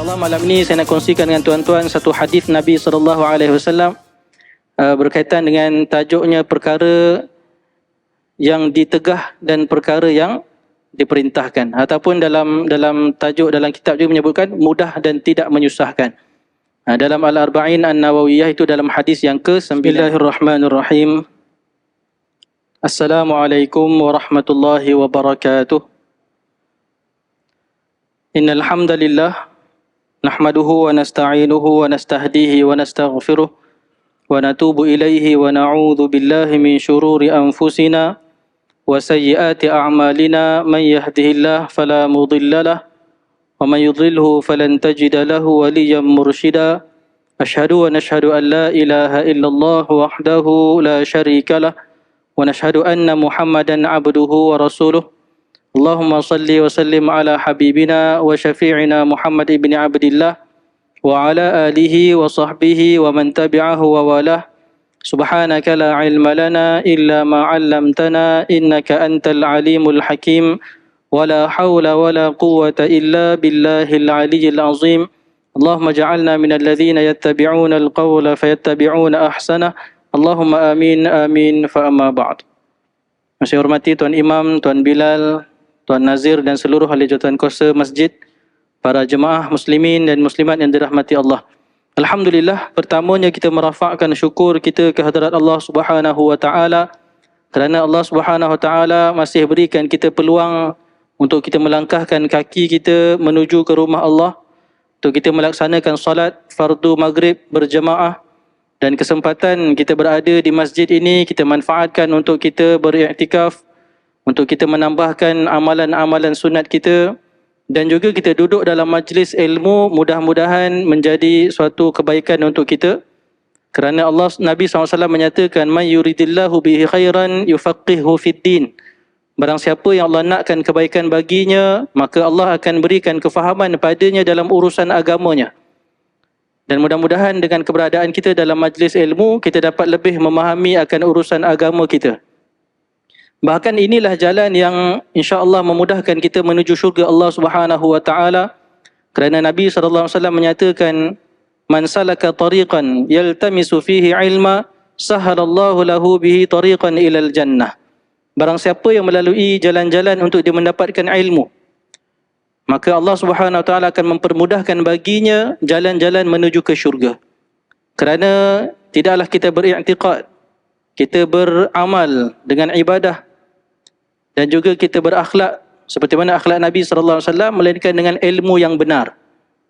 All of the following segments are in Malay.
InsyaAllah malam ini saya nak kongsikan dengan tuan-tuan satu hadis Nabi SAW berkaitan dengan tajuknya perkara yang ditegah dan perkara yang diperintahkan, ataupun dalam tajuk dalam kitab juga menyebutkan mudah dan tidak menyusahkan. Dalam Al-Arba'in An-Nawawiyah itu dalam hadis yang ke-9. Bismillahirrahmanirrahim. Assalamualaikum warahmatullahi wabarakatuh. Innal hamdalillah nahmaduhu wa nasta'inuhu wa nastahdihi wa nastaghfiruh wa natubu ilaihi wa na'udzu billahi min syururi anfusina wa sayyiati a'malina. Man yahdihillahu fala mudilla lahu wa man yudlilhu falan tajida lahu waliyyan mursyida. Asyhadu wa nashhadu an la ilaha illallah wahdahu la syarika lah wa nashhadu anna Muhammadan abduhu wa rasuluh. Allahumma salli wa sallim ala habibina wa syafi'ina Muhammad ibn Abdillah wa ala alihi wa sahbihi wa man tabi'ahu wa walah. Subhanaka la ilma lana illa ma 'allamtana innaka antal alimul hakim. Wa la hawla wa la quwwata illa billahil aliyyil azim. Allahumma ja'alna minal ladzina yattabi'una al-qawla fayattabi'una ahsanah. Allahumma amin amin fa amma ba'd. Saya hormati Tuan Imam, Tuan Bilal, Tuan Nazir dan seluruh ahli jawatan kuasa masjid, para jemaah muslimin dan muslimat yang dirahmati Allah. Alhamdulillah, pertamanya kita merafakkan syukur kita ke hadirat Allah Subhanahu wa taala kerana Allah Subhanahu wa taala masih berikan kita peluang untuk kita melangkahkan kaki kita menuju ke rumah Allah, untuk kita melaksanakan salat fardu maghrib berjemaah, dan kesempatan kita berada di masjid ini kita manfaatkan untuk kita beriktikaf, untuk kita menambahkan amalan-amalan sunat kita, dan juga kita duduk dalam majlis ilmu, mudah-mudahan menjadi suatu kebaikan untuk kita. Kerana Allah, Nabi SAW menyatakan, man yuridillahu bihi khairan yufaqihu fid din. Barang siapa yang Allah nakkan kebaikan baginya, maka Allah akan berikan kefahaman padanya dalam urusan agamanya. Dan mudah-mudahan dengan keberadaan kita dalam majlis ilmu, kita dapat lebih memahami akan urusan agama kita. Bahkan inilah jalan yang insya-Allah memudahkan kita menuju syurga Allah Subhanahu wa taala. Kerana Nabi sallallahu alaihi wasallam menyatakan, man salaka tariqan yaltamisu fihi ilma sahalallahu lahu bihi tariqan ilal jannah. Barang siapa yang melalui jalan-jalan untuk dia mendapatkan ilmu, maka Allah Subhanahu wa taala akan mempermudahkan baginya jalan-jalan menuju ke syurga. Kerana tidaklah kita beriktikad, kita beramal dengan ibadah, dan juga kita berakhlak seperti mana akhlak Nabi sallallahu alaihi wasallam, melainkan dengan ilmu yang benar.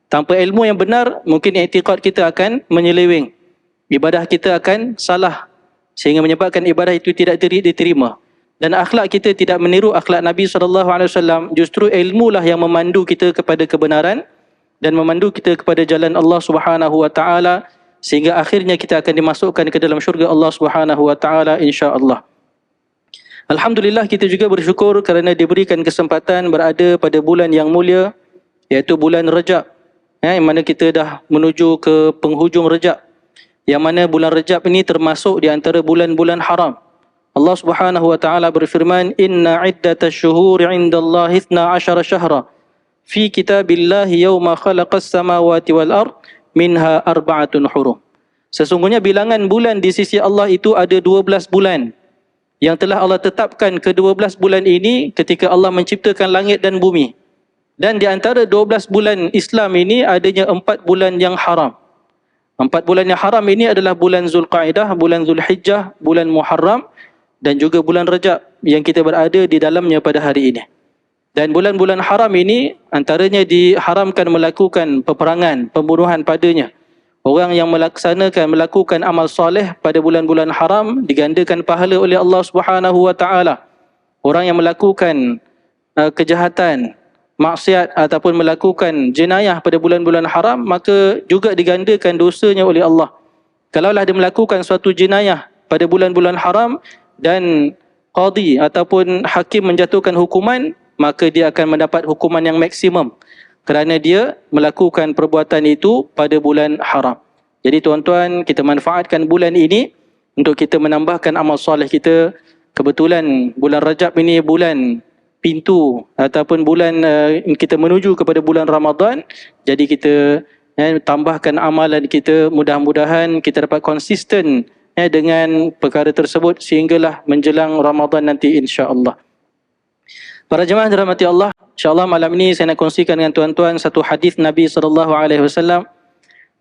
Tanpa ilmu yang benar, mungkin i'tiqad kita akan menyeleweng, ibadah kita akan salah, sehingga menyebabkan ibadah itu tidak diterima. Dan akhlak kita tidak meniru akhlak Nabi sallallahu alaihi wasallam. Justru ilmulah yang memandu kita kepada kebenaran dan memandu kita kepada jalan Allah Subhanahu wa taala, sehingga akhirnya kita akan dimasukkan ke dalam syurga Allah Subhanahu wa taala insya-Allah. Alhamdulillah, kita juga bersyukur kerana diberikan kesempatan berada pada bulan yang mulia, iaitu bulan Rajab, yang mana kita dah menuju ke penghujung Rajab, yang mana bulan Rajab ini termasuk di antara bulan-bulan haram. Allah Subhanahu wa taala berfirman, inna iddatash syuhuri 'indallahi 12 syahra fi kitabillahi yauma khalaqas samawati wal ard minha arba'atun hurum. Sesungguhnya bilangan bulan di sisi Allah itu ada 12 bulan yang telah Allah tetapkan. Ke-12 bulan ini ketika Allah menciptakan langit dan bumi. Dan di antara 12 bulan Islam ini adanya 4 bulan yang haram. 4 bulan yang haram ini adalah bulan Zulqa'dah, bulan Zulhijjah, bulan Muharram, dan juga bulan Rajab yang kita berada di dalamnya pada hari ini. Dan bulan-bulan haram ini antaranya diharamkan melakukan peperangan, pembunuhan padanya. Orang yang melakukan amal soleh pada bulan-bulan haram digandakan pahala oleh Allah Subhanahu wa taala. Orang yang melakukan kejahatan, maksiat ataupun melakukan jenayah pada bulan-bulan haram, maka juga digandakan dosanya oleh Allah. Kalaulah dia melakukan suatu jenayah pada bulan-bulan haram dan qadi ataupun hakim menjatuhkan hukuman, maka dia akan mendapat hukuman yang maksimum kerana dia melakukan perbuatan itu pada bulan haram. Jadi tuan-tuan, kita manfaatkan bulan ini untuk kita menambahkan amal soleh kita. Kebetulan bulan Rajab ini bulan pintu ataupun bulan kita menuju kepada bulan Ramadan. Jadi kita tambahkan amalan kita, mudah-mudahan kita dapat konsisten dengan perkara tersebut sehinggalah menjelang Ramadan nanti, insya-Allah. Para jemaah dirahmati Allah, insya-Allah malam ini saya nak kongsikan dengan tuan-tuan satu hadis Nabi SAW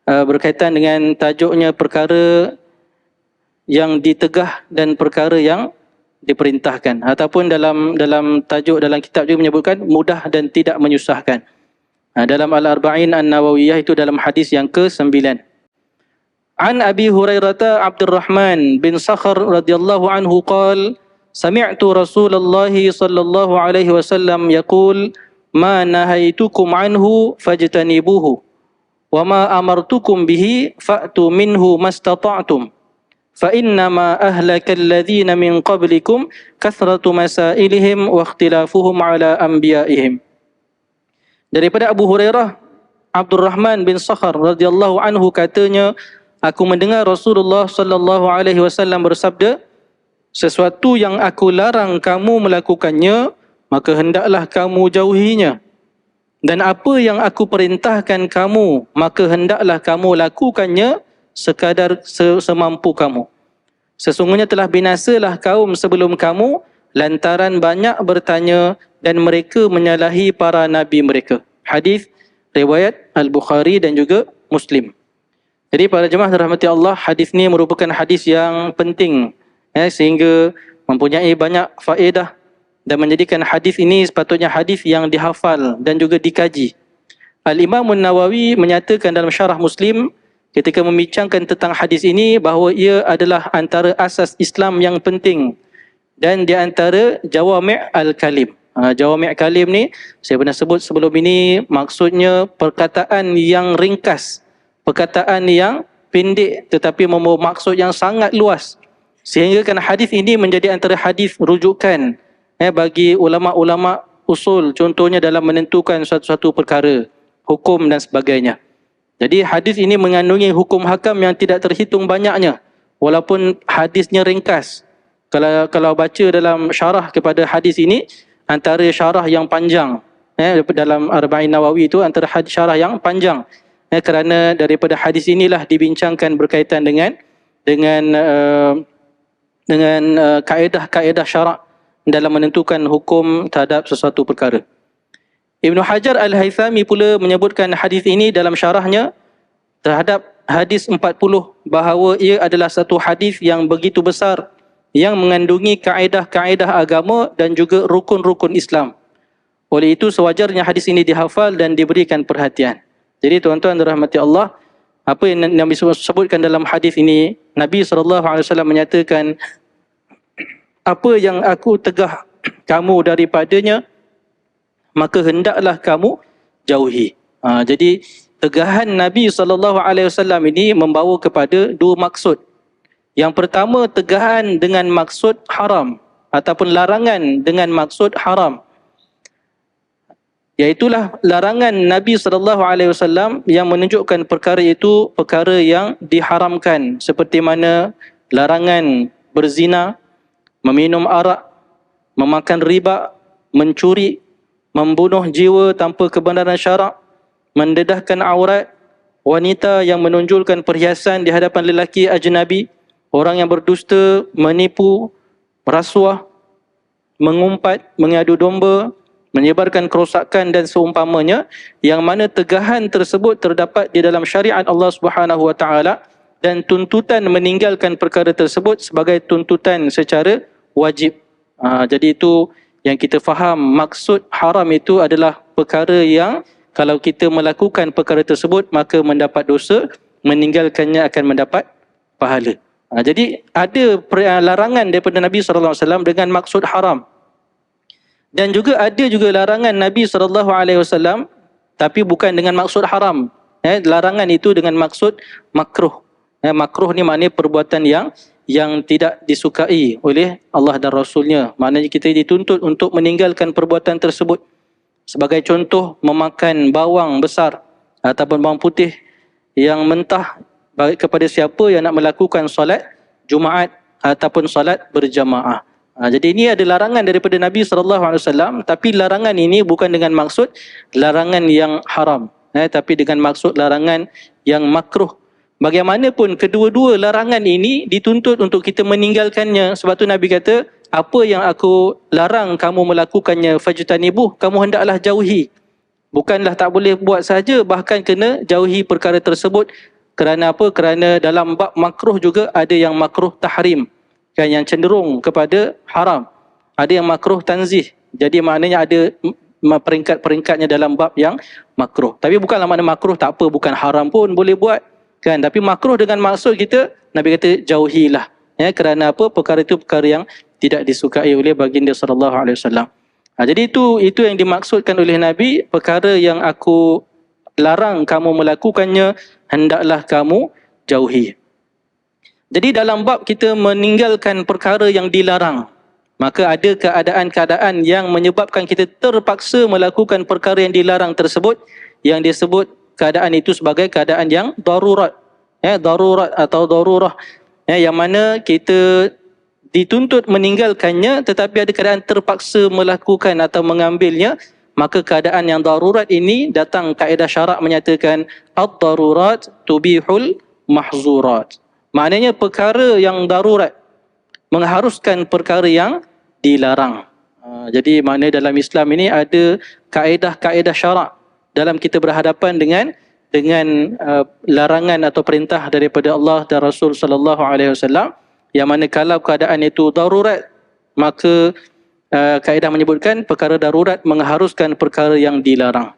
berkaitan dengan tajuknya perkara yang ditegah dan perkara yang diperintahkan, ataupun dalam tajuk dalam kitab juga menyebutkan mudah dan tidak menyusahkan. Dalam Al-Arba'in An-Nawawiyah itu dalam hadis yang ke-9. An Abi Hurairah Abdurrahman bin Sakhar radhiyallahu anhu qala sami'tu Rasulullah sallallahu alaihi wasallam yaqul ma nahaitukum anhu fajtanibuhu wa ma amartukum bihi fa'tu minhu mastata'tum fa innama ahlakal ladzina min qablikum kathratu masailihim wa ikhtilafuhum ala anbiya'ihim. Daripada Abu Hurairah Abdurrahman bin Sakhar radhiyallahu anhu katanya, aku mendengar Rasulullah sallallahu alaihi wasallam bersabda, sesuatu yang aku larang kamu melakukannya, maka hendaklah kamu jauhinya. Dan apa yang aku perintahkan kamu, maka hendaklah kamu lakukannya sekadar semampu kamu. Sesungguhnya telah binasalah kaum sebelum kamu lantaran banyak bertanya dan mereka menyalahi para nabi mereka. Hadis riwayat Al-Bukhari dan juga Muslim. Jadi para jemaah dirahmati Allah, hadis ini merupakan hadis yang penting sehingga mempunyai banyak faedah dan menjadikan hadis ini sepatutnya hadis yang dihafal dan juga dikaji. Al-Imam An-Nawawi menyatakan dalam syarah Muslim ketika membincangkan tentang hadis ini bahawa ia adalah antara asas Islam yang penting dan di antara jawami' al-kalim. Jawami' kalim ni saya pernah sebut sebelum ini, maksudnya perkataan yang ringkas, perkataan yang pendek tetapi membawa maksud yang sangat luas. Sehingga kan hadis ini menjadi antara hadis rujukan bagi ulama-ulama usul, contohnya dalam menentukan suatu perkara, hukum dan sebagainya. Jadi hadis ini mengandungi hukum hakam yang tidak terhitung banyaknya, walaupun hadisnya ringkas. Kalau baca dalam syarah kepada hadis ini, antara syarah yang panjang dalam Arba'in Nawawi itu antara syarah yang panjang, kerana daripada hadis inilah dibincangkan berkaitan dengan kaedah-kaedah syarak dalam menentukan hukum terhadap sesuatu perkara. Ibn Hajar Al-Haythami pula menyebutkan hadis ini dalam syarahnya terhadap hadis 40 bahawa ia adalah satu hadis yang begitu besar yang mengandungi kaedah-kaedah agama dan juga rukun-rukun Islam. Oleh itu sewajarnya hadis ini dihafal dan diberikan perhatian. Jadi tuan-tuan dirahmati Allah, apa yang Nabi sebutkan dalam hadis ini, Nabi SAW menyatakan, apa yang aku tegah kamu daripadanya, maka hendaklah kamu jauhi. Jadi tegahan Nabi SAW ini membawa kepada dua maksud. Yang pertama, tegahan dengan maksud haram ataupun larangan dengan maksud haram. Iaitulah larangan Nabi SAW yang menunjukkan perkara itu perkara yang diharamkan, seperti mana larangan berzina, meminum arak, memakan riba, mencuri, membunuh jiwa tanpa kebenaran syarak, mendedahkan aurat, wanita yang menonjolkan perhiasan di hadapan lelaki ajnabi, orang yang berdusta, menipu, rasuah, mengumpat, mengadu domba, menyebarkan kerosakan dan seumpamanya, yang mana tegahan tersebut terdapat di dalam syariat Allah Subhanahu Wa Taala dan tuntutan meninggalkan perkara tersebut sebagai tuntutan secara wajib. Jadi itu yang kita faham, maksud haram itu adalah perkara yang kalau kita melakukan perkara tersebut maka mendapat dosa, meninggalkannya akan mendapat pahala. Jadi ada larangan daripada Nabi SAW dengan maksud haram. Dan juga ada juga larangan Nabi SAW tapi bukan dengan maksud haram. Larangan itu dengan maksud makruh. Makruh ni maknanya perbuatan yang tidak disukai oleh Allah dan Rasulnya. Maknanya kita dituntut untuk meninggalkan perbuatan tersebut. Sebagai contoh, memakan bawang besar ataupun bawang putih yang mentah kepada siapa yang nak melakukan solat Jumaat ataupun solat berjamaah. Jadi ini ada larangan daripada Nabi SAW, tapi larangan ini bukan dengan maksud larangan yang haram, tapi dengan maksud larangan yang makruh. Bagaimanapun kedua-dua larangan ini dituntut untuk kita meninggalkannya. Sebab tu Nabi kata, apa yang aku larang kamu melakukannya, fajtanibuh, kamu hendaklah jauhi. Bukanlah tak boleh buat saja, bahkan kena jauhi perkara tersebut. Kerana apa? Kerana dalam bab makruh juga ada yang makruh tahrim, kan, yang cenderung kepada haram. Ada yang makruh tanzih. Jadi maknanya ada peringkat-peringkatnya dalam bab yang makruh. Tapi bukanlah makna makruh tak apa, bukan haram pun boleh buat, kan. Tapi makruh dengan maksud kita, Nabi kata jauhilah. Kerana apa? Perkara itu perkara yang tidak disukai oleh baginda sallallahu alaihi wasallam. Jadi itu yang dimaksudkan oleh Nabi, perkara yang aku larang kamu melakukannya, hendaklah kamu jauhi. Jadi dalam bab kita meninggalkan perkara yang dilarang, maka ada keadaan-keadaan yang menyebabkan kita terpaksa melakukan perkara yang dilarang tersebut, yang disebut keadaan itu sebagai keadaan yang darurat. Darurat atau darurah, yang mana kita dituntut meninggalkannya tetapi ada keadaan terpaksa melakukan atau mengambilnya. Maka keadaan yang darurat ini datang kaedah syarak menyatakan ad-darurat tubihul mahzurat. Maknanya perkara yang darurat mengharuskan perkara yang dilarang. Jadi maknanya dalam Islam ini ada kaedah-kaedah syarak dalam kita berhadapan dengan larangan atau perintah daripada Allah dan Rasul sallallahu alaihi wasallam, yang mana kalau keadaan itu darurat, maka kaedah menyebutkan perkara darurat mengharuskan perkara yang dilarang.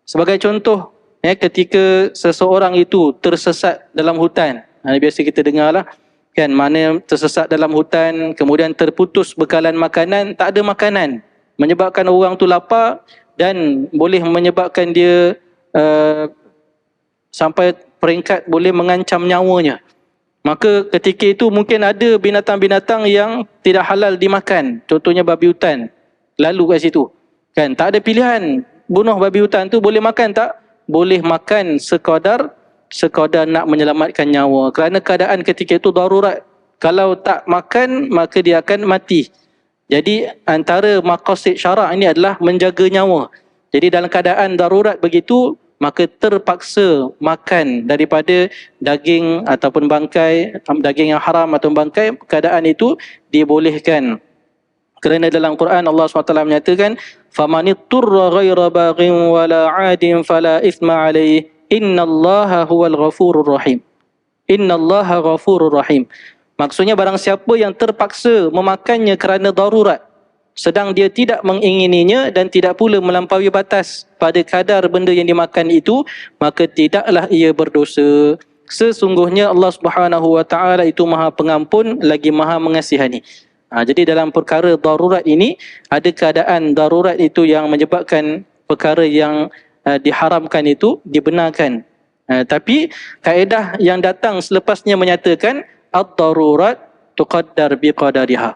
Sebagai contoh, ketika seseorang itu tersesat dalam hutan, biasa kita dengarlah, kan, mana tersesat dalam hutan, kemudian terputus bekalan makanan, tak ada makanan, menyebabkan orang tu lapar dan boleh menyebabkan dia sampai peringkat boleh mengancam nyawanya. Maka ketika itu mungkin ada binatang-binatang yang tidak halal dimakan, contohnya babi hutan lalu kat situ, kan, tak ada pilihan, bunuh babi hutan tu, boleh makan tak? Boleh makan sekadar nak menyelamatkan nyawa, kerana keadaan ketika itu darurat. Kalau tak makan maka dia akan mati. Jadi antara maqasid syarak ini adalah menjaga nyawa. Jadi dalam keadaan darurat begitu, maka terpaksa makan daripada daging ataupun bangkai, daging yang haram atau bangkai, keadaan itu dibolehkan. Kerana dalam Quran Allah SWT menyatakan, famanitturra ghaira baghin wala 'adin fala ithma 'alaihi innallaha huwal ghafurur rahim. Innallaha ghafurur rahim. Maksudnya barang siapa yang terpaksa memakannya kerana darurat, sedang dia tidak mengingininya dan tidak pula melampaui batas pada kadar benda yang dimakan itu, maka tidaklah ia berdosa. Sesungguhnya Allah Subhanahu wa taala itu Maha Pengampun lagi Maha Mengasihani. Jadi dalam perkara darurat ini, ada keadaan darurat itu yang menyebabkan perkara yang diharamkan itu dibenarkan. Tapi kaedah yang datang selepasnya menyatakan ad-darurat tuqaddar biqadariha.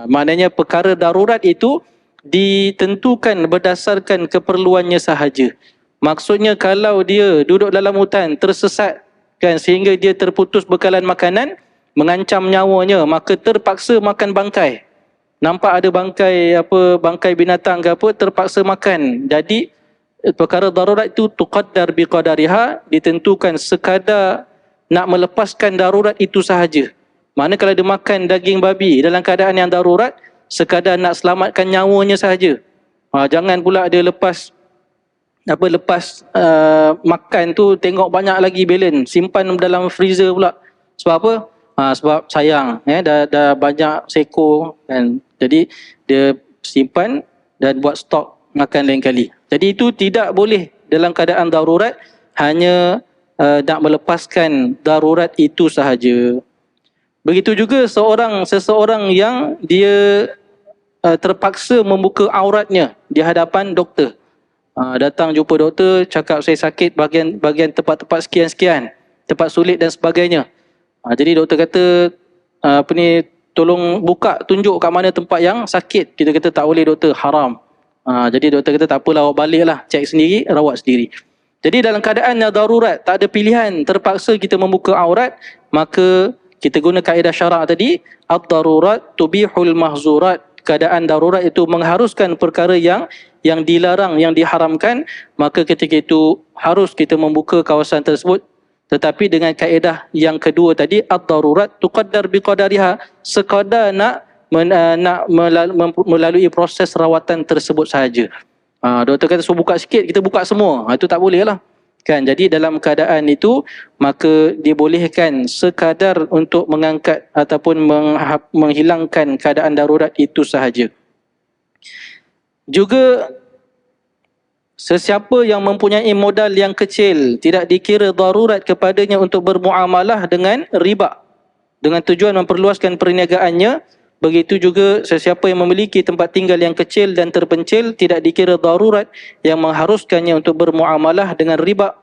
Maknanya perkara darurat itu ditentukan berdasarkan keperluannya sahaja. Maksudnya kalau dia duduk dalam hutan tersesat, kan, sehingga dia terputus bekalan makanan, mengancam nyawanya, maka terpaksa makan bangkai. Nampak ada bangkai binatang ke apa, terpaksa makan. Jadi perkara darurat itu tuqaddar biqadariha, ditentukan sekadar nak melepaskan darurat itu sahaja. Mana kalau dia makan daging babi dalam keadaan yang darurat, sekadar nak selamatkan nyawanya sahaja. Jangan pula dia lepas makan tu tengok banyak lagi belen, simpan dalam freezer pula. Sebab apa? Sebab sayang, dah banyak sekor, kan. Jadi dia simpan dan buat stok makan lain kali. Jadi itu tidak boleh dalam keadaan darurat, hanya nak melepaskan darurat itu sahaja. Begitu juga seseorang yang dia terpaksa membuka auratnya di hadapan doktor. Datang jumpa doktor, cakap saya sakit bahagian tempat-tempat sekian-sekian, tempat sulit dan sebagainya. Jadi doktor kata, tolong buka, tunjuk kat mana tempat yang sakit. Kita kata tak boleh doktor, haram. Jadi doktor kata tak apalah, awak baliklah, cek sendiri, rawat sendiri. Jadi dalam keadaan yang darurat, tak ada pilihan, terpaksa kita membuka aurat, maka kita guna kaedah syarak tadi, ad-darurat tubihul mahzurat. Keadaan darurat itu mengharuskan perkara yang dilarang, yang diharamkan, maka ketika itu harus kita membuka kawasan tersebut. Tetapi dengan kaedah yang kedua tadi, ad-darurat tuqaddar biqadariha, sekadar nak melalui proses rawatan tersebut sahaja. Doktor kata suruh buka sikit, kita buka semua. Itu tak boleh lah. Kan, jadi dalam keadaan itu maka dibolehkan sekadar untuk mengangkat ataupun menghilangkan keadaan darurat itu sahaja. Juga sesiapa yang mempunyai modal yang kecil tidak dikira darurat kepadanya untuk bermuamalah dengan riba dengan tujuan memperluaskan perniagaannya. Begitu juga sesiapa yang memiliki tempat tinggal yang kecil dan terpencil tidak dikira darurat yang mengharuskannya untuk bermuamalah dengan riba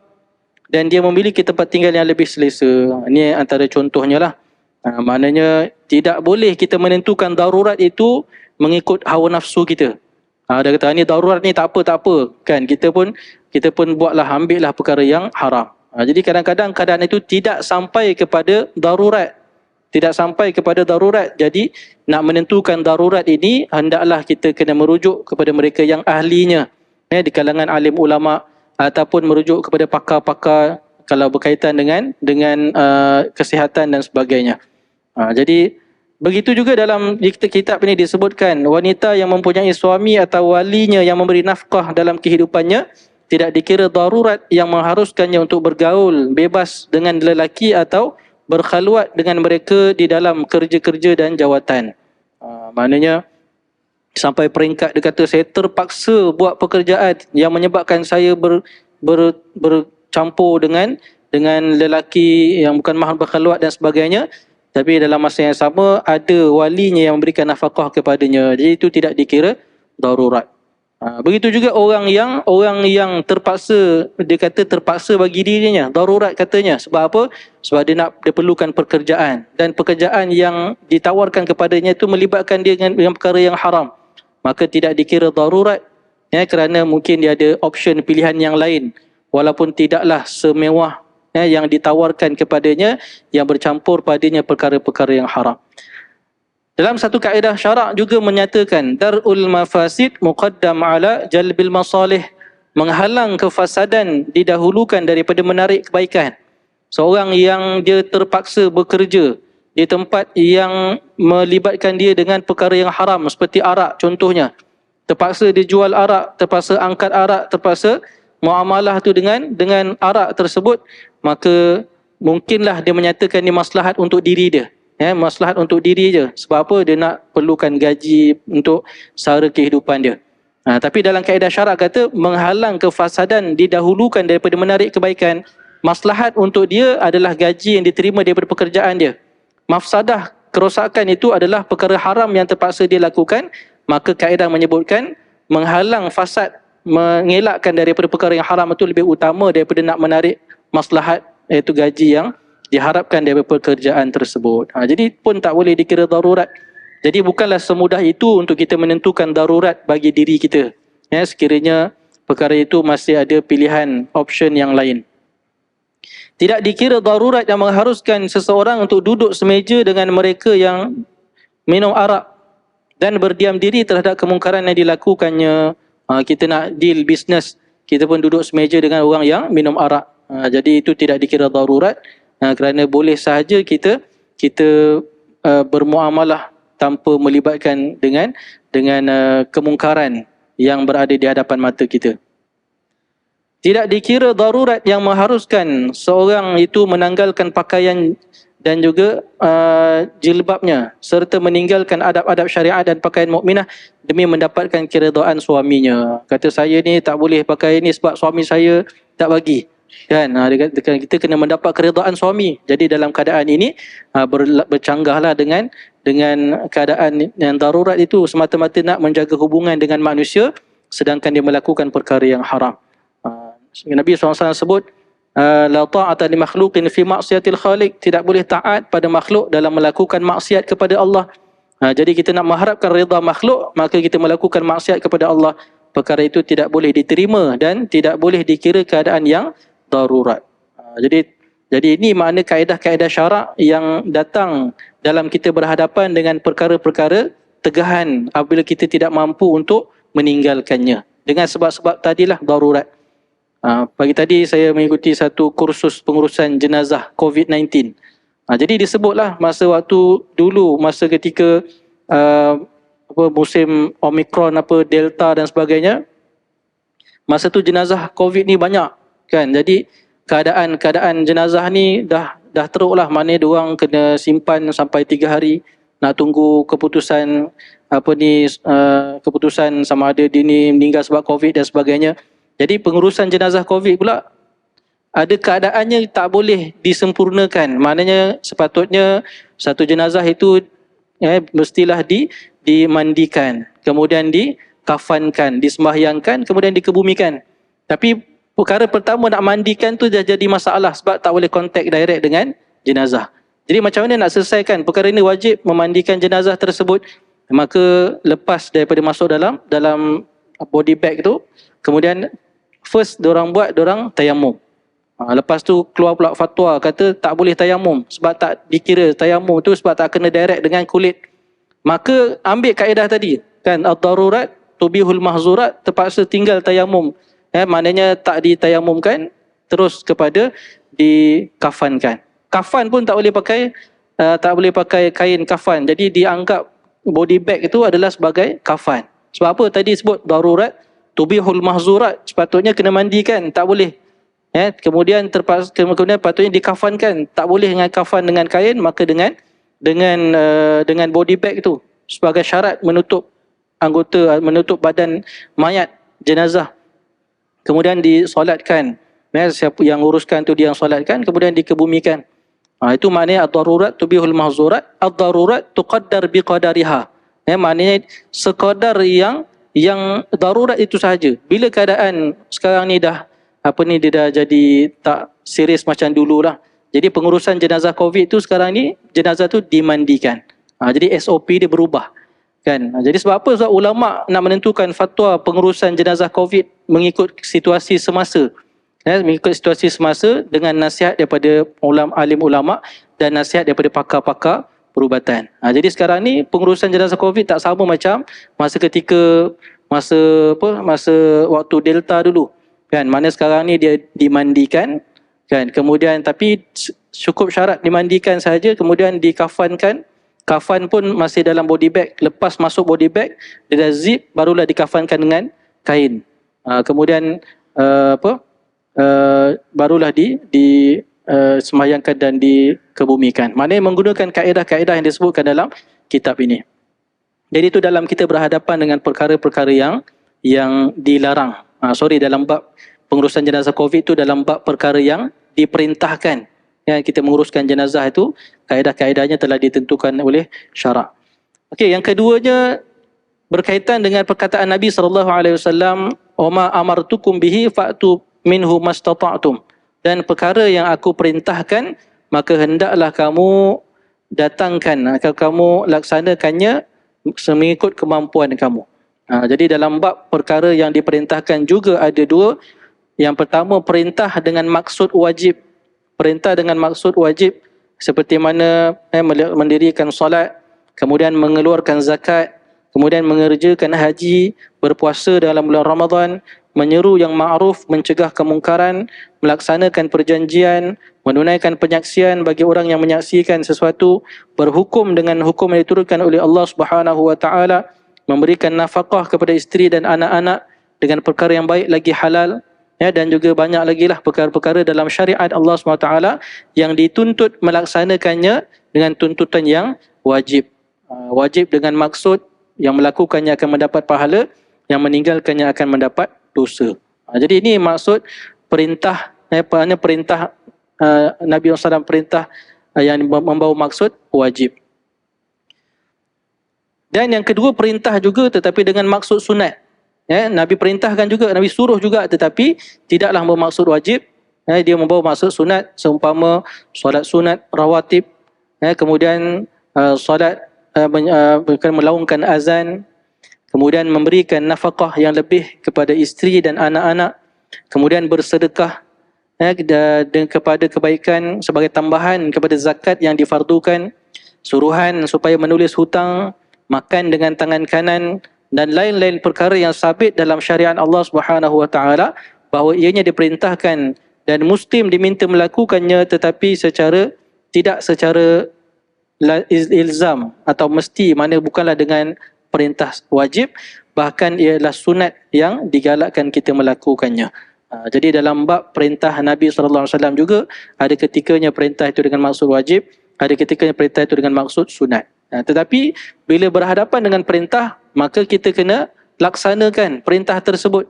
dan dia memiliki tempat tinggal yang lebih selesa. Ini antara contohnya lah. Maknanya tidak boleh kita menentukan darurat itu mengikut hawa nafsu kita. Dia kata ni darurat ni tak apa kan, kita pun buatlah, ambillah perkara yang haram. Jadi kadang-kadang keadaan itu tidak sampai kepada darurat. Jadi nak menentukan darurat ini hendaklah kita kena merujuk kepada mereka yang ahlinya di kalangan alim ulama ataupun merujuk kepada pakar-pakar kalau berkaitan dengan kesihatan dan sebagainya. Jadi begitu juga dalam kitab ini disebutkan wanita yang mempunyai suami atau walinya yang memberi nafkah dalam kehidupannya tidak dikira darurat yang mengharuskannya untuk bergaul bebas dengan lelaki atau berkhaluat dengan mereka di dalam kerja-kerja dan jawatan. Maknanya sampai peringkat dia kata saya terpaksa buat pekerjaan yang menyebabkan saya bercampur dengan lelaki yang bukan mahram berkhaluat dan sebagainya, tapi dalam masa yang sama ada walinya yang memberikan nafkah kepadanya. Jadi itu tidak dikira darurat. Begitu juga orang yang terpaksa, dia kata terpaksa bagi dirinya, darurat katanya. Sebab apa? Sebab dia perlukan pekerjaan dan pekerjaan yang ditawarkan kepadanya itu melibatkan dia dengan perkara yang haram. Maka tidak dikira darurat kerana mungkin dia ada option pilihan yang lain walaupun tidaklah semewah yang ditawarkan kepadanya yang bercampur padanya perkara-perkara yang haram. Dalam satu kaedah syarak juga menyatakan dar'ul mafasid muqaddam ala jalbil masalih, menghalang kefasadan didahulukan daripada menarik kebaikan. Seorang yang dia terpaksa bekerja di tempat yang melibatkan dia dengan perkara yang haram seperti arak contohnya, terpaksa dia jual arak, terpaksa angkat arak, terpaksa muamalah tu dengan arak tersebut, maka mungkinlah dia menyatakan ni maslahat untuk diri dia. Maslahat untuk diri je. Sebab apa? Dia nak perlukan gaji untuk sara kehidupan dia. Tapi dalam kaedah syarak kata menghalang kefasadan didahulukan daripada menarik kebaikan. Maslahat untuk dia adalah gaji yang diterima daripada pekerjaan dia. Mafsadah, kerosakan itu adalah perkara haram yang terpaksa dia lakukan. Maka kaedah menyebutkan menghalang fasad, mengelakkan daripada perkara yang haram itu lebih utama daripada nak menarik maslahat, iaitu gaji yang diharapkan daripada pekerjaan tersebut. Jadi pun tak boleh dikira darurat. Jadi bukanlah semudah itu untuk kita menentukan darurat bagi diri kita. Sekiranya perkara itu masih ada pilihan, option yang lain. Tidak dikira darurat yang mengharuskan seseorang untuk duduk semeja dengan mereka yang minum arak dan berdiam diri terhadap kemungkaran yang dilakukannya. Kita nak deal bisnes, kita pun duduk semeja dengan orang yang minum arak. Jadi itu tidak dikira darurat. Kerana boleh sahaja kita bermuamalah tanpa melibatkan dengan kemungkaran yang berada di hadapan mata kita. Tidak dikira darurat yang mengharuskan seorang itu menanggalkan pakaian dan juga jilbabnya serta meninggalkan adab-adab syariat dan pakaian mukminah demi mendapatkan keredaan suaminya. Kata saya ni tak boleh pakai ni sebab suami saya tak bagi. Kan, kita kena mendapat keredaan suami. Jadi dalam keadaan ini bercanggahlah dengan keadaan yang darurat itu semata-mata nak menjaga hubungan dengan manusia sedangkan dia melakukan perkara yang haram. Nabi SAW sebut la ta'ata li makhluqin fi ma'siyatil khaliq, tidak boleh taat pada makhluk dalam melakukan maksiat kepada Allah. Jadi kita nak mengharapkan redha makhluk, maka kita melakukan maksiat kepada Allah. Perkara itu tidak boleh diterima dan tidak boleh dikira keadaan yang darurat. Jadi Jadi ini makna kaedah-kaedah syarak yang datang dalam kita berhadapan dengan perkara-perkara tegahan apabila kita tidak mampu untuk meninggalkannya. Dengan sebab-sebab tadilah darurat. Pagi tadi saya mengikuti satu kursus pengurusan jenazah COVID-19. Jadi disebutlah masa waktu dulu, masa ketika musim Omicron, Delta dan sebagainya, masa tu jenazah COVID ni banyak kan. Jadi keadaan jenazah ni dah teruk lah. Maknanya diorang kena simpan sampai 3 hari, nak tunggu keputusan keputusan sama ada dia ni meninggal sebab COVID dan sebagainya. Jadi pengurusan jenazah COVID pula ada keadaannya tak boleh disempurnakan. Maknanya sepatutnya satu jenazah itu mestilah dimandikan, kemudian dikafankan, disembahyangkan, kemudian dikebumikan. Tapi perkara pertama nak mandikan tu dah jadi masalah sebab tak boleh kontak direct dengan jenazah. Jadi macam mana nak selesaikan perkara ini? Wajib memandikan jenazah tersebut. Maka lepas daripada masuk dalam body bag tu, kemudian first diorang tayamum. Lepas tu keluar pula fatwa kata tak boleh tayamum sebab tak dikira tayamum tu sebab tak kena direct dengan kulit. Maka ambil kaedah tadi kan, ad-darurat tubihul mahzurat, terpaksa tinggal tayamum. Maknanya tak ditayamumkan, terus kepada dikafankan. Kafan pun tak boleh pakai kain kafan. Jadi dianggap body bag itu adalah sebagai kafan. Sebab apa tadi sebut darurat tubihul mahzurat, sepatutnya kena mandikan, tak boleh. Kemudian patutnya dikafankan, tak boleh dengan kafan dengan kain, maka dengan body bag itu sebagai syarat menutup menutup badan mayat jenazah. Kemudian disolatkan, siapa yang uruskan tu dia yang solatkan, kemudian dikebumikan. Itu maknanya ad-darurat tubihul mahzurat, ad-darurat tuqaddar biqadariha. Maknanya sekadar yang darurat itu sahaja. Bila keadaan sekarang ni dia dah jadi tak serius macam dululah. Jadi pengurusan jenazah COVID tu sekarang ni, jenazah tu dimandikan. Jadi SOP dia berubah. Kan? Jadi sebab apa? Sebab ulama nak menentukan fatwa pengurusan jenazah COVID mengikut situasi semasa. Mengikut situasi semasa dengan nasihat daripada alim ulama dan nasihat daripada pakar-pakar perubatan. Jadi sekarang ni pengurusan jenazah COVID tak sama macam masa waktu Delta dulu. Kan, mana sekarang ni dia dimandikan kan, kemudian tapi cukup syarat dimandikan sahaja, kemudian dikafankan. Kafan pun masih dalam body bag. Lepas masuk body bag, dia dah zip, barulah dikafankan dengan kain. Kemudian barulah sembahyangkan dan dikebumikan. Maknanya menggunakan kaedah-kaedah yang disebutkan dalam kitab ini. Jadi itu dalam kita berhadapan dengan perkara-perkara yang dilarang. Dalam bab pengurusan jenazah COVID itu dalam bab perkara yang diperintahkan. Kita menguruskan jenazah itu, kaedah-kaedahnya telah ditentukan oleh syarak. Okey, yang keduanya berkaitan dengan perkataan Nabi SAW, "Wa ma amartukum bihi fa'tu minhu mastata'tum." Dan perkara yang aku perintahkan, maka hendaklah kamu datangkan, kamu laksanakannya mengikut kemampuan kamu. Jadi dalam bab perkara yang diperintahkan juga ada dua. Yang pertama, perintah dengan maksud wajib. Perintah dengan maksud wajib seperti mana mendirikan solat, kemudian mengeluarkan zakat, kemudian mengerjakan haji, berpuasa dalam bulan Ramadan, menyeru yang ma'ruf, mencegah kemungkaran, melaksanakan perjanjian, menunaikan penyaksian bagi orang yang menyaksikan sesuatu, berhukum dengan hukum yang diturunkan oleh Allah Subhanahu wa taala, memberikan nafkah kepada isteri dan anak-anak dengan perkara yang baik lagi halal. Dan juga banyak lagi lah perkara-perkara dalam syariat Allah SWT yang dituntut melaksanakannya dengan tuntutan yang wajib. Wajib dengan maksud yang melakukannya akan mendapat pahala, yang meninggalkannya akan mendapat dosa. Jadi ini maksud perintah, perintah Nabi SAW, perintah yang membawa maksud wajib. Dan yang kedua, perintah juga tetapi dengan maksud sunat. Nabi perintahkan juga, Nabi suruh juga, tetapi tidaklah bermaksud wajib. Dia membawa maksud sunat, seumpama solat sunat rawatib, kemudian solat melaungkan azan, kemudian memberikan nafkah yang lebih kepada isteri dan anak-anak, kemudian bersedekah, dan kepada kebaikan sebagai tambahan kepada zakat yang difardukan, suruhan supaya menulis hutang, makan dengan tangan kanan dan lain-lain perkara yang sabit dalam syariat Allah Subhanahu wa taala bahawa ianya diperintahkan dan muslim diminta melakukannya, tetapi tidak secara ilzam atau mesti, mana bukanlah dengan perintah wajib, bahkan ialah sunat yang digalakkan kita melakukannya. Jadi dalam bab perintah Nabi SAW juga ada ketikanya perintah itu dengan maksud wajib, ada ketikanya perintah itu dengan maksud sunat. Tetapi bila berhadapan dengan perintah, maka kita kena laksanakan perintah tersebut.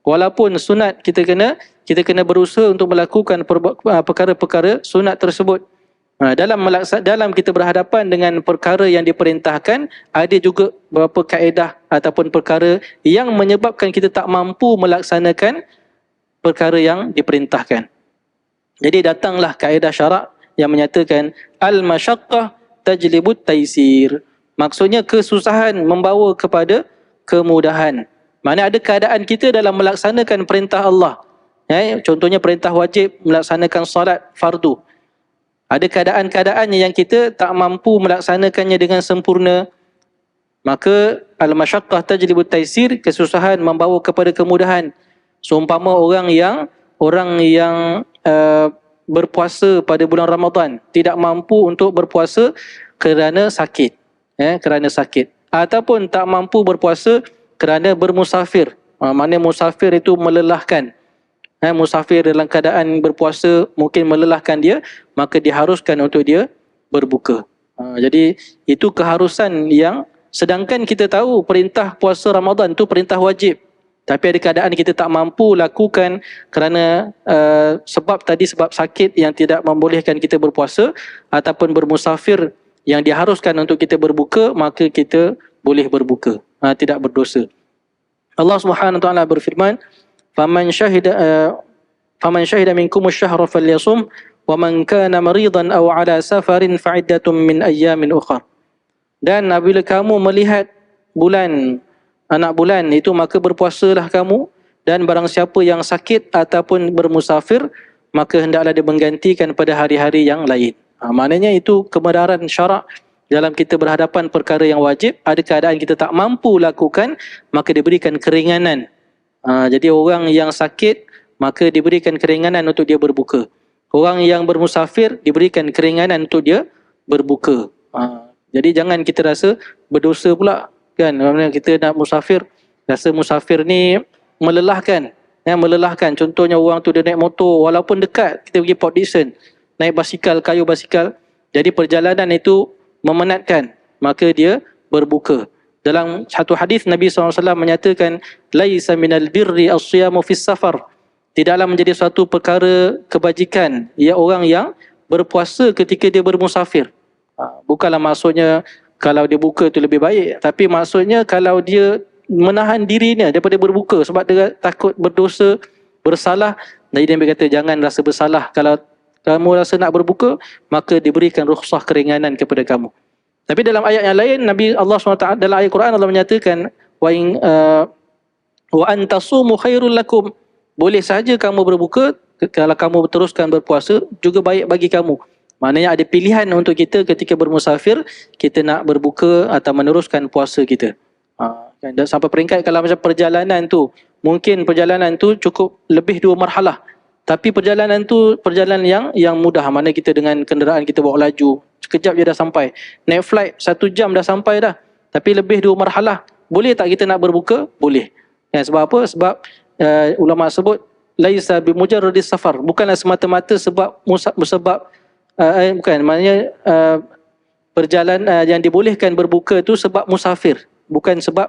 Walaupun sunat, kita kena berusaha untuk melakukan perkara-perkara sunat tersebut. Dalam kita berhadapan dengan perkara yang diperintahkan, ada juga beberapa kaedah ataupun perkara yang menyebabkan kita tak mampu melaksanakan perkara yang diperintahkan. Jadi datanglah kaedah syarak yang menyatakan al-masyaqqah tajlibut taisir. Maksudnya kesusahan membawa kepada kemudahan. Mana ada keadaan kita dalam melaksanakan perintah Allah. Contohnya perintah wajib, melaksanakan solat fardu. Ada keadaan-keadaan yang kita tak mampu melaksanakannya dengan sempurna. Maka al-masyaqqah tajlibut taisir, kesusahan membawa kepada kemudahan. Seumpama orang yang berpuasa pada bulan Ramadan tidak mampu untuk berpuasa kerana sakit, ataupun tak mampu berpuasa kerana bermusafir. Maknanya musafir itu melelahkan. Musafir dalam keadaan berpuasa mungkin melelahkan dia, maka diharuskan untuk dia berbuka. Jadi itu keharusan yang, sedangkan kita tahu perintah puasa Ramadan itu perintah wajib. Tapi ada keadaan kita tak mampu lakukan kerana sebab sakit yang tidak membolehkan kita berpuasa, ataupun bermusafir yang diharuskan untuk kita berbuka, maka kita boleh berbuka, tidak berdosa. Allah Subhanahu wa taala berfirman, faman syahida minkum asy-syahra falyasum wa man kana maridan aw ala safarin fa'iddatun min ayyamin ukhra. Dan apabila kamu melihat anak bulan itu, maka berpuasalah kamu, dan barang siapa yang sakit ataupun bermusafir, maka hendaklah dia menggantikan pada hari-hari yang lain. Maknanya itu kebenaran syarak dalam kita berhadapan perkara yang wajib. Ada keadaan kita tak mampu lakukan, maka diberikan keringanan. Jadi orang yang sakit, maka diberikan keringanan untuk dia berbuka. Orang yang bermusafir diberikan keringanan untuk dia berbuka. Jadi jangan kita rasa berdosa pula. Kan, kita nak musafir, rasa musafir ni melelahkan. Contohnya orang tu dia naik motor, walaupun dekat, kita pergi Port Dickson, naik basikal, kayu basikal, jadi perjalanan itu memenatkan, maka dia berbuka. Dalam satu hadis Nabi SAW menyatakan, laisa minal birri as-siyamu fis safar. Tidaklah menjadi suatu perkara kebajikan orang yang berpuasa ketika dia bermusafir. Bukanlah maksudnya kalau dia buka itu lebih baik, tapi maksudnya kalau dia menahan dirinya daripada berbuka sebab dia takut berdosa, bersalah, jadi Nabi kata jangan rasa bersalah. Kalau kamu rasa nak berbuka, maka diberikan rukhsah keringanan kepada kamu. Tapi dalam ayat yang lain, Allah SWT dalam ayat Quran Allah menyatakan wa antasumu khairul lakum. Boleh saja kamu berbuka, kalau kamu teruskan berpuasa juga baik bagi kamu. Maknanya ada pilihan untuk kita ketika bermusafir, kita nak berbuka atau meneruskan puasa kita. Dan sampai peringkat kalau macam perjalanan tu, mungkin perjalanan tu cukup lebih 2 marhalah. Tapi perjalanan tu perjalanan yang mudah. Mana kita dengan kenderaan kita bawa laju, sekejap je dah sampai. Naik flight 1 jam dah sampai dah. Tapi lebih 2 marhalah. Boleh tak kita nak berbuka? Boleh. Sebab apa? Sebab ulama sebut laisa bimujarradis safar. Bukanlah semata-mata sebab maknanya perjalanan yang dibolehkan berbuka itu sebab musafir, bukan sebab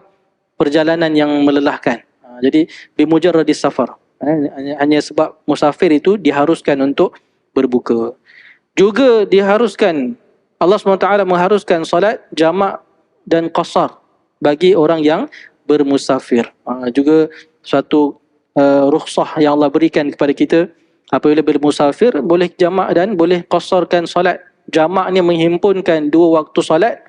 perjalanan yang melelahkan. Jadi bimujarradis safar, hanya sebab musafir itu diharuskan untuk berbuka. Juga diharuskan, Allah SWT mengharuskan solat jamak dan qasar bagi orang yang bermusafir. Juga suatu rukhsah yang Allah berikan kepada kita. Apabila bermusafir, boleh jamak dan boleh qasarkan solat. Jamak ni menghimpunkan 2 waktu solat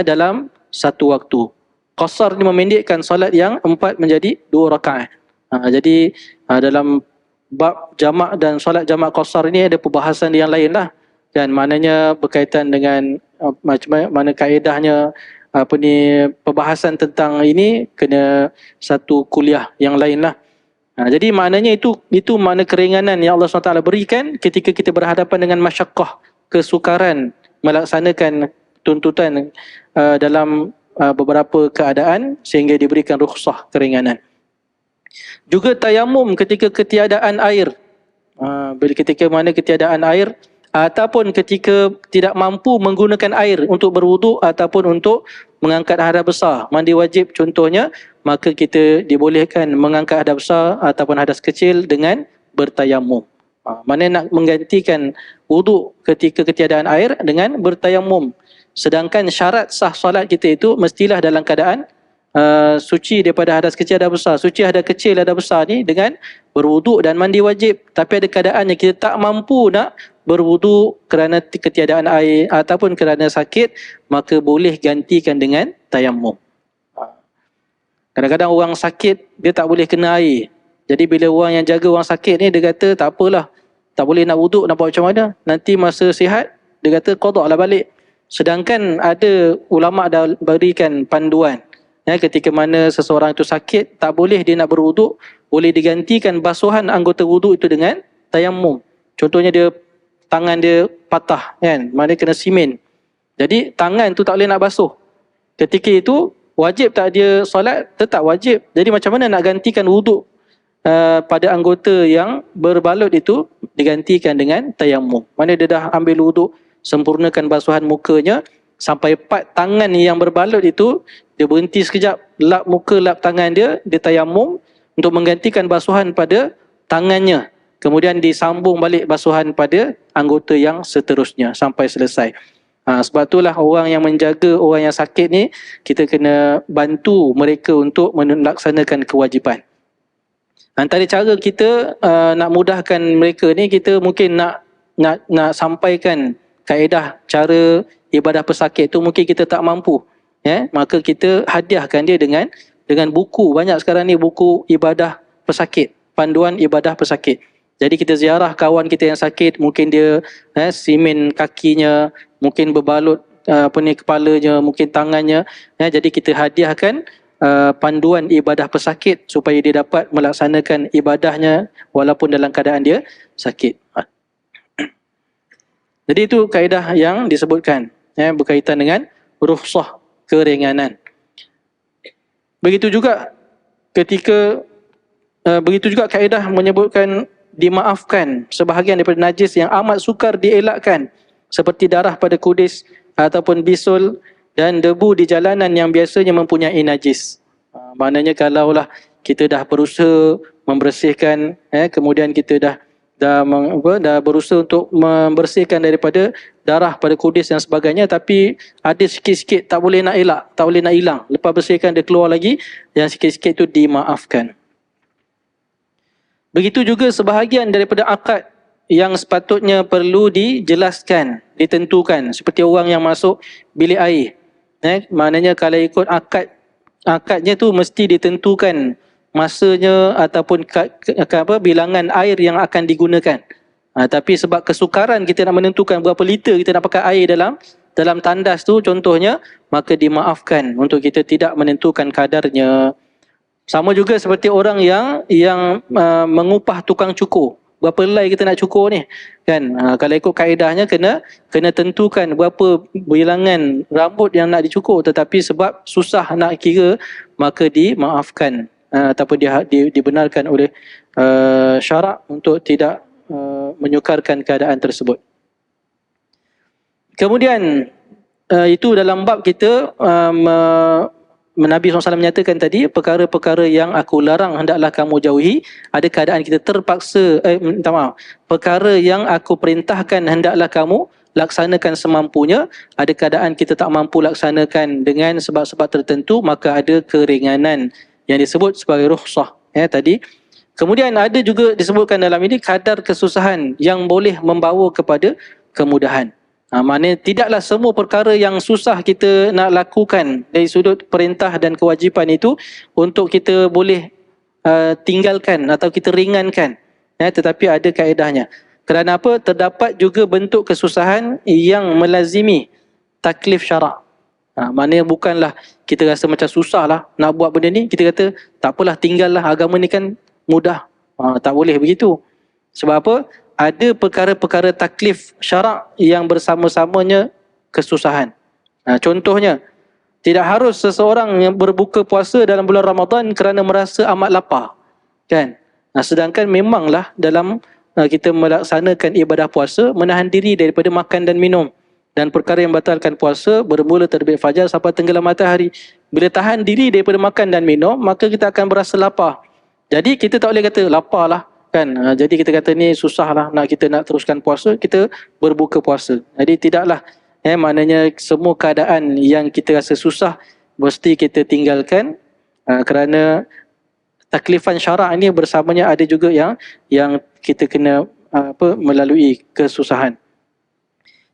dalam 1 waktu. Qasar ni memendekkan solat yang 4 menjadi 2 rakaat. Jadi dalam bab jamak dan solat jamak qasar ini ada perbahasan yang lain lah, dan maknanya berkaitan dengan macam mana kaedahnya, apa ni, perbahasan tentang ini kena satu kuliah yang lain lah. Jadi maknanya itu makna keringanan yang Allah SWT berikan ketika kita berhadapan dengan masyaqqah, kesukaran melaksanakan tuntutan dalam beberapa keadaan, sehingga diberikan rukhsah, keringanan. Juga tayamum ketika ketiadaan air. Bila ketika mana ketiadaan air, ataupun ketika tidak mampu menggunakan air untuk berwuduk ataupun untuk mengangkat hadas besar, mandi wajib contohnya, maka kita dibolehkan mengangkat hadas besar ataupun hadas kecil dengan bertayamum. Mana nak menggantikan wuduk ketika ketiadaan air dengan bertayamum. Sedangkan syarat sah solat kita itu mestilah dalam keadaan suci daripada hadas kecil hadas besar. Suci hadas kecil hadas besar ni dengan berwuduk dan mandi wajib. Tapi ada keadaan yang kita tak mampu nak berwuduk kerana ketiadaan air ataupun kerana sakit, maka boleh gantikan dengan tayamum. Kadang-kadang orang sakit dia tak boleh kena air. Jadi bila orang yang jaga orang sakit ni, dia kata tak apalah, tak boleh nak wuduk, nak buat macam mana, nanti masa sihat dia kata qada lah balik. Sedangkan ada ulama dah berikan panduan, ketika mana seseorang itu sakit, tak boleh dia nak berwuduk, boleh digantikan basuhan anggota wuduk itu dengan tayamum. Contohnya dia tangan dia patah kan, maknanya kena simen. Jadi tangan tu tak boleh nak basuh. Ketika itu wajib tak dia solat? Tetap wajib. Jadi macam mana nak gantikan wuduk pada anggota yang berbalut itu? Digantikan dengan tayamum. Mana dia dah ambil wuduk, sempurnakan basuhan mukanya, sampai part tangan yang berbalut itu dia berhenti sekejap, lap muka, lap tangan dia, dia tayamum untuk menggantikan basuhan pada tangannya. Kemudian disambung balik basuhan pada anggota yang seterusnya sampai selesai. Sebab itulah orang yang menjaga orang yang sakit ni, kita kena bantu mereka untuk melaksanakan kewajipan. Antara cara kita nak mudahkan mereka ni, kita mungkin nak sampaikan kaedah cara ibadah pesakit tu mungkin kita tak mampu. Maka kita hadiahkan dia dengan buku. Banyak sekarang ni buku ibadah pesakit, panduan ibadah pesakit. Jadi kita ziarah kawan kita yang sakit, mungkin dia simen kakinya, mungkin berbalut kepalanya, mungkin tangannya. Jadi kita hadiahkan panduan ibadah pesakit supaya dia dapat melaksanakan ibadahnya walaupun dalam keadaan dia sakit. Jadi itu kaedah yang disebutkan berkaitan dengan rukhsah, keringanan. Begitu juga kaedah menyebutkan dimaafkan sebahagian daripada najis yang amat sukar dielakkan, seperti darah pada kudis ataupun bisul dan debu di jalanan yang biasanya mempunyai najis. Maknanya kalaulah kita dah berusaha membersihkan, kemudian kita dah berusaha untuk membersihkan daripada darah pada kudis dan sebagainya, tapi ada sikit-sikit tak boleh nak elak, tak boleh nak hilang. Lepas bersihkan dia keluar lagi, yang sikit-sikit itu dimaafkan. Begitu juga sebahagian daripada akad yang sepatutnya perlu dijelaskan, ditentukan, seperti orang yang masuk bilik air. Maknanya kalau ikut akadnya tu mesti ditentukan masanya ataupun bilangan air yang akan digunakan. Tapi sebab kesukaran kita nak menentukan berapa liter kita nak pakai air dalam tandas tu contohnya, maka dimaafkan untuk kita tidak menentukan kadarnya. Sama juga seperti orang yang mengupah tukang cukur. Berapa helai kita nak cukur ni kan? Kalau ikut kaedahnya kena tentukan berapa bilangan rambut yang nak dicukur, tetapi sebab susah nak kira, maka dimaafkan ataupun dibenarkan oleh syarak untuk tidak menyukarkan keadaan tersebut. Kemudian itu dalam bab kita Nabi SAW menyatakan tadi, perkara-perkara yang aku larang hendaklah kamu jauhi. Ada keadaan kita terpaksa, perkara yang aku perintahkan hendaklah kamu laksanakan semampunya. Ada keadaan kita tak mampu laksanakan dengan sebab-sebab tertentu, maka ada keringanan yang disebut sebagai rukhsah tadi. Kemudian ada juga disebutkan dalam ini kadar kesusahan yang boleh membawa kepada kemudahan. Maknanya tidaklah semua perkara yang susah kita nak lakukan dari sudut perintah dan kewajipan itu untuk kita boleh tinggalkan atau kita ringankan. tetapi ada kaedahnya. Kerana apa? Terdapat juga bentuk kesusahan yang melazimi taklif syarak. Maknanya bukanlah kita rasa macam susah lah nak buat benda ni, kita kata tak apalah, tinggallah, agama ni kan mudah. Tak boleh begitu. Sebab apa? Ada perkara-perkara taklif syarak yang bersama-samanya kesusahan. Contohnya, tidak harus seseorang yang berbuka puasa dalam bulan Ramadan kerana merasa amat lapar, kan? Sedangkan memanglah dalam kita melaksanakan ibadah puasa, menahan diri daripada makan dan minum. Dan perkara yang batalkan puasa bermula terbit fajar sampai tenggelam matahari. Bila tahan diri daripada makan dan minum, maka kita akan berasa lapar. Jadi kita tak boleh kata lapar lah, kan? Jadi kita kata ni susah lah kita nak teruskan puasa, kita berbuka puasa. Jadi tidaklah maknanya semua keadaan yang kita rasa susah mesti kita tinggalkan, kerana taklifan syarak ni bersamanya ada juga yang kita kena melalui kesusahan.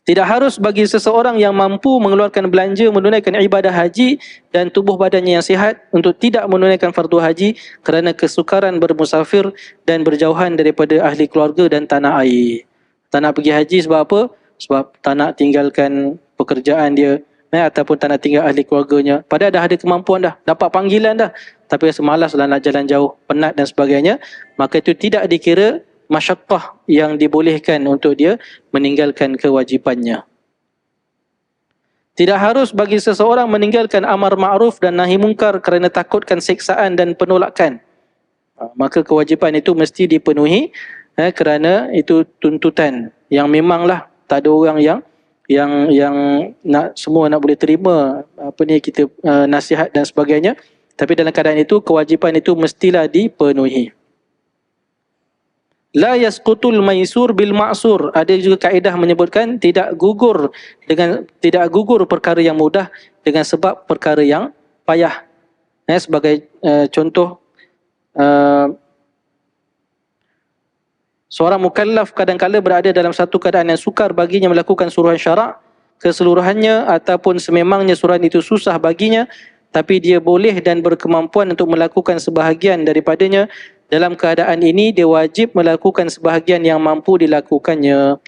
Tidak harus bagi seseorang yang mampu mengeluarkan belanja menunaikan ibadah haji dan tubuh badannya yang sihat untuk tidak menunaikan fardu haji kerana kesukaran bermusafir dan berjauhan daripada ahli keluarga dan tanah air. Tak nak pergi haji sebab apa? Sebab tak nak tinggalkan pekerjaan dia, ataupun tak nak tinggal ahli keluarganya. Padahal dah ada kemampuan dah, dapat panggilan dah, tapi rasa malas lah nak jalan jauh, penat dan sebagainya. Maka itu tidak dikira masyaqqah yang dibolehkan untuk dia meninggalkan kewajipannya. Tidak harus bagi seseorang meninggalkan amar ma'ruf dan nahi mungkar kerana takutkan siksaan dan penolakan. Maka kewajipan itu mesti dipenuhi, kerana itu tuntutan yang memanglah tak ada orang yang nak semua nak boleh terima kita nasihat dan sebagainya. Tapi dalam keadaan itu kewajipan itu mestilah dipenuhi. La yasqutul maisur bil ma'sur. Ada juga kaedah menyebutkan tidak gugur perkara yang mudah dengan sebab perkara yang payah. Sebagai contoh, seorang mukallaf kadang-kala berada dalam satu keadaan yang sukar baginya melakukan suruhan syarak keseluruhannya ataupun sememangnya suruhan itu susah baginya, tapi dia boleh dan berkemampuan untuk melakukan sebahagian daripadanya. Dalam keadaan ini, dia wajib melakukan sebahagian yang mampu dilakukannya.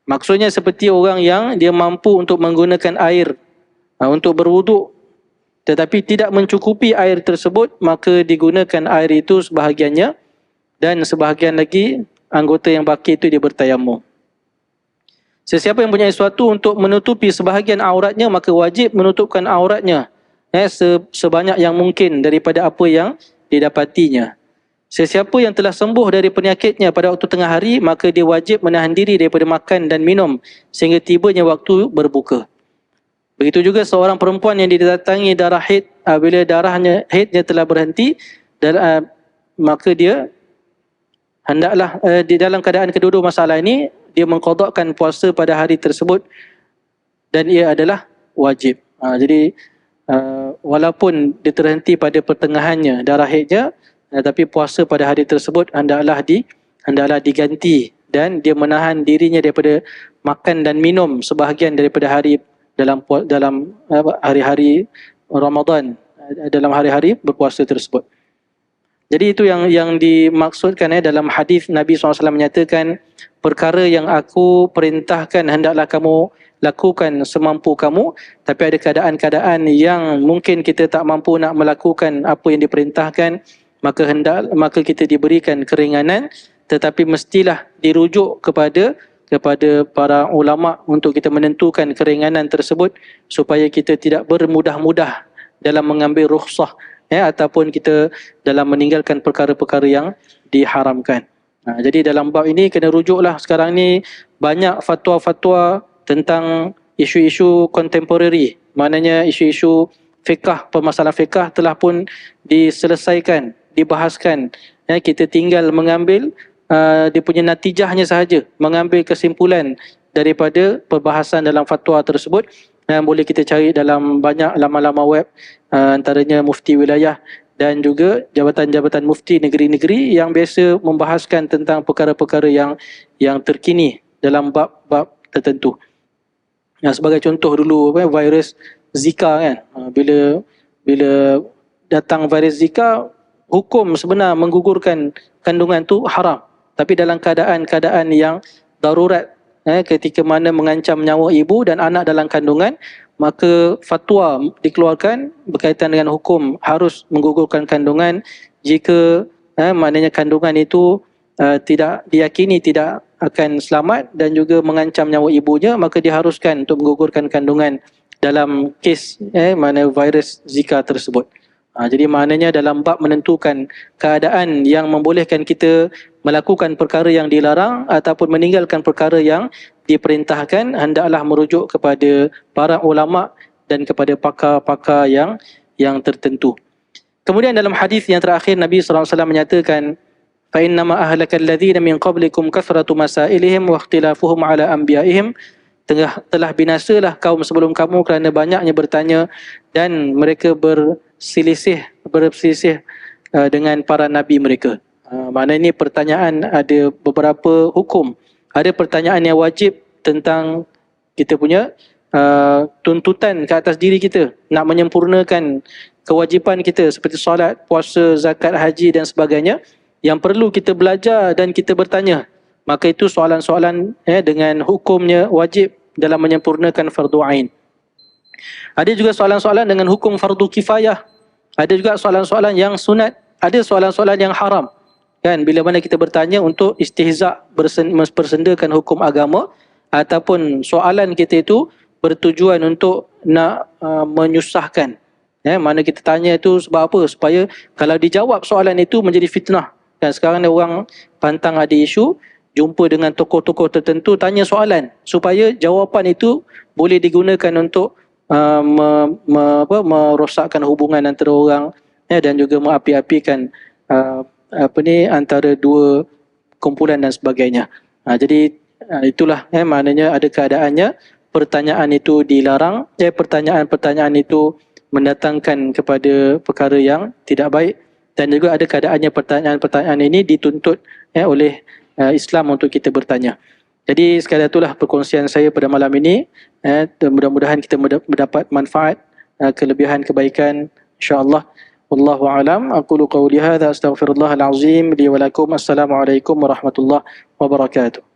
Maksudnya seperti orang yang dia mampu untuk menggunakan air untuk berwuduk, tetapi tidak mencukupi air tersebut, maka digunakan air itu sebahagiannya dan sebahagian lagi anggota yang baki itu dia bertayamum. Sesiapa yang punya sesuatu untuk menutupi sebahagian auratnya, maka wajib menutupkan auratnya sebanyak yang mungkin daripada apa yang didapatinya. Sesiapa yang telah sembuh dari penyakitnya pada waktu tengah hari, maka dia wajib menahan diri daripada makan dan minum sehingga tibanya waktu berbuka. Begitu juga seorang perempuan yang didatangi darah haid, bila haidnya telah berhenti, maka dia hendaklah di dalam keadaan kedua-dua masalah ini, dia mengqadakkan puasa pada hari tersebut dan ia adalah wajib. Jadi walaupun dia terhenti pada pertengahannya darah haidnya, tapi puasa pada hari tersebut hendaklah diganti dan dia menahan dirinya daripada makan dan minum sebahagian daripada hari dalam hari-hari Ramadan, dalam hari-hari berpuasa tersebut. Jadi itu yang dimaksudkan dalam hadis Nabi SAW menyatakan, perkara yang aku perintahkan hendaklah kamu lakukan semampu kamu, tapi ada keadaan-keadaan yang mungkin kita tak mampu nak melakukan apa yang diperintahkan, maka kita diberikan keringanan, tetapi mestilah dirujuk kepada para ulama untuk kita menentukan keringanan tersebut supaya kita tidak bermudah-mudah dalam mengambil rukhsah ataupun kita dalam meninggalkan perkara-perkara yang diharamkan. Jadi dalam bab ini kena rujuklah. Sekarang ni banyak fatwa-fatwa tentang isu-isu kontemporari, maknanya isu-isu fiqah, permasalahan fiqah telah pun diselesaikan, dibahaskan. Kita tinggal mengambil dia punya natijahnya sahaja, mengambil kesimpulan daripada perbahasan dalam fatwa tersebut. Yang boleh kita cari dalam banyak laman-laman web, antaranya Mufti Wilayah dan juga jabatan-jabatan mufti negeri-negeri yang biasa membahaskan tentang perkara-perkara yang terkini dalam bab-bab tertentu. Sebagai contoh dulu virus Zika kan, bila datang virus Zika, hukum sebenar menggugurkan kandungan tu haram. Tapi dalam keadaan-keadaan yang darurat, ketika mana mengancam nyawa ibu dan anak dalam kandungan, maka fatwa dikeluarkan berkaitan dengan hukum harus menggugurkan kandungan jika maknanya kandungan itu tidak diyakini tidak akan selamat dan juga mengancam nyawa ibunya, maka diharuskan untuk menggugurkan kandungan dalam kes mana virus Zika tersebut. Jadi maknanya dalam bab menentukan keadaan yang membolehkan kita melakukan perkara yang dilarang ataupun meninggalkan perkara yang diperintahkan, hendaklah merujuk kepada para ulama dan kepada pakar-pakar yang tertentu. Kemudian dalam hadis yang terakhir Nabi SAW menyatakan, fa innama ahlakal ladzina min qablikum kathratu masailihim wa ikhtilafuhum ala anbiya'ihim, telah binasalah kaum sebelum kamu kerana banyaknya bertanya dan mereka berselisih dengan para nabi mereka. Maknanya ini pertanyaan ada beberapa hukum. Ada pertanyaan yang wajib tentang kita punya tuntutan ke atas diri kita, nak menyempurnakan kewajipan kita seperti solat, puasa, zakat, haji dan sebagainya, yang perlu kita belajar dan kita bertanya. Maka itu soalan-soalan dengan hukumnya wajib dalam menyempurnakan fardu ain. Ada juga soalan-soalan dengan hukum fardu kifayah. Ada juga soalan-soalan yang sunat. Ada soalan-soalan yang haram. Kan, bila mana kita bertanya untuk istihza', bersendakan hukum agama, ataupun soalan kita itu bertujuan untuk nak menyusahkan. Mana kita tanya itu sebab apa? Supaya kalau dijawab soalan itu menjadi fitnah. Dan sekarang orang pantang ada isu, jumpa dengan tokoh-tokoh tertentu, tanya soalan supaya jawapan itu boleh digunakan untuk merosakkan hubungan antara orang dan juga mengapi-apikan antara dua kumpulan dan sebagainya. Jadi itulah maknanya ada keadaannya pertanyaan itu dilarang, pertanyaan-pertanyaan itu mendatangkan kepada perkara yang tidak baik, dan juga ada keadaannya pertanyaan-pertanyaan ini dituntut oleh Islam untuk kita bertanya. Jadi sekadar itulah perkongsian saya pada malam ini. Mudah-mudahan kita mendapat manfaat, kelebihan kebaikan insya-Allah. Wallahu a'lam. Aqulu qawli hadza astaghfirullahal azim li wa lakum. Assalamualaikum warahmatullahi wabarakatuh.